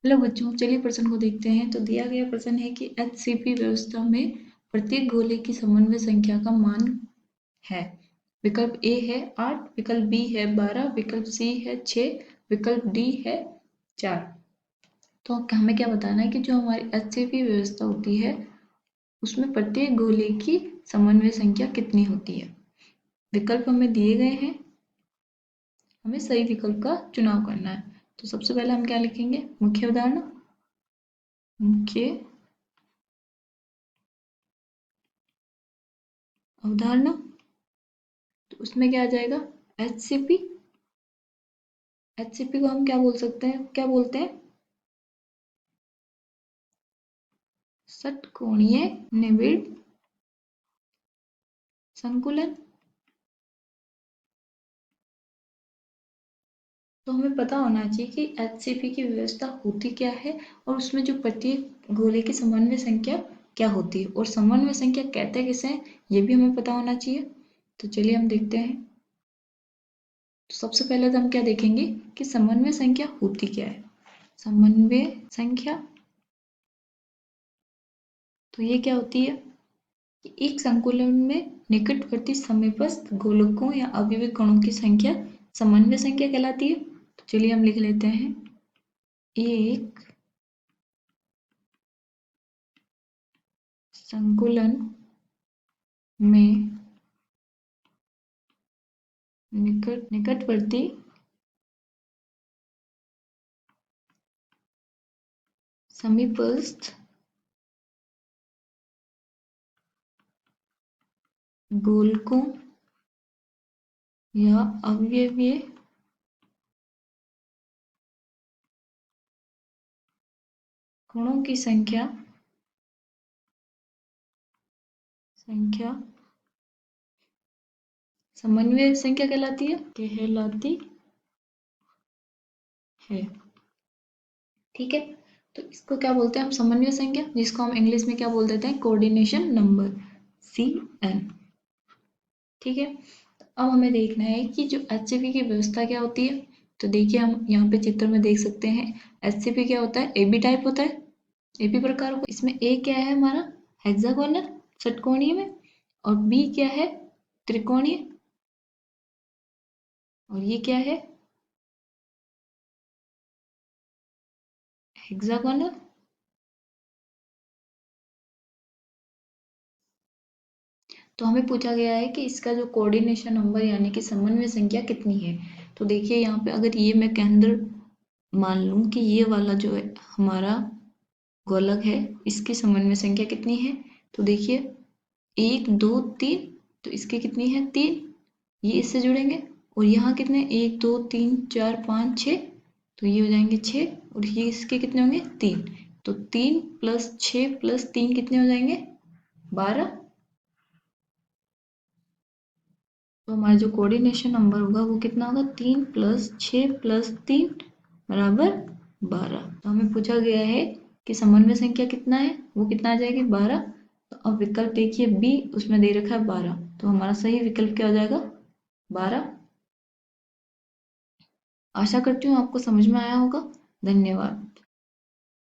Hello बच्चों, चलिए प्रश्न को देखते हैं। तो दिया गया प्रश्न है कि HCP व्यवस्था में प्रत्येक गोले की समन्वय संख्या का मान है। विकल्प ए है 8, विकल्प बी है 12, विकल्प सी है 6, विकल्प डी है 4। तो हमें क्या बताना है कि जो हमारी HCP व्यवस्था होती है उसमें प्रत्येक गोले की समन्वय संख्या कितनी होती है। विकल्प हमें दिए गए हैं, हमें सही विकल्प का चुनाव करना है। तो सबसे पहले हम क्या लिखेंगे, मुख्य अवधारणा। मुख्य अवधारणा, तो उसमें क्या आ जाएगा, HCP। HCP को हम क्या बोल सकते हैं, क्या बोलते हैं, षटकोणीय निबिड़ संकुलन। तो हमें पता होना चाहिए कि HCP की व्यवस्था होती क्या है और उसमें जो प्रत्येक गोले की समन्वय संख्या क्या होती है, और समन्वय संख्या कहते किसे हैं ये भी हमें पता होना चाहिए। तो चलिए हम देखते हैं। तो सबसे पहले तो हम क्या देखेंगे कि समन्वय संख्या होती क्या है। समन्वय संख्या, तो ये क्या होती है कि एक संकुलन में निकटवर्ती समीपस्थ गोलकों या अवयवी कणों की संख्या समन्वय संख्या कहलाती है। तो चलिए हम लिख लेते हैं, एक संकुलन में निकटवर्ती समीपस्थ गोलकों या अवयवीय कणों की संख्या समन्वय संख्या कहलाती है। ठीक है, तो इसको क्या बोलते हैं हम, समन्वय संख्या, जिसको हम इंग्लिश में क्या बोल देते हैं, कोऑर्डिनेशन नंबर, CN। ठीक है, तो अब हमें देखना है कि जो HCP की व्यवस्था क्या होती है। तो देखिए हम यहाँ पे चित्र में देख सकते हैं, HCP क्या होता है, AB टाइप होता है, AB प्रकार को। इसमें A क्या है हमारा, हेक्सागोनल षटकोणीय में, और B क्या है, त्रिकोणीय, और ये क्या है, हेक्सागोनल। तो हमें पूछा गया है कि इसका जो कोऑर्डिनेशन नंबर यानी कि समन्वय संख्या कितनी है। तो देखिए यहाँ पे अगर ये मैं केंद्र मान लूँ कि ये वाला जो है हमारा गोलक है, इसकी समन्वय संख्या कितनी है। तो देखिए 1 2 3, तो इसकी कितनी है, 3, ये इससे जुड़ेंगे। और यहाँ कितने, 1 2 3 4 5 6, तो ये हो जाएंगे 6, और ये इसके कितने होंगे, 3। तो 3 + 6 + 3 कितने हो जाएंगे, 12। तो हमारा जो कोऑर्डिनेशन नंबर होगा वो कितना होगा, 3 + 6 + 3 बराबर 12। तो हमें पूछा गया है कि समन्वय संख्या कितना है, वो कितना आ जाएगी, 12। तो अब विकल्प देखिए बी, उसमें दे रखा है 12, तो हमारा सही विकल्प क्या हो जाएगा, 12। आशा करती हूँ आपको समझ में आया होगा। धन्यवाद।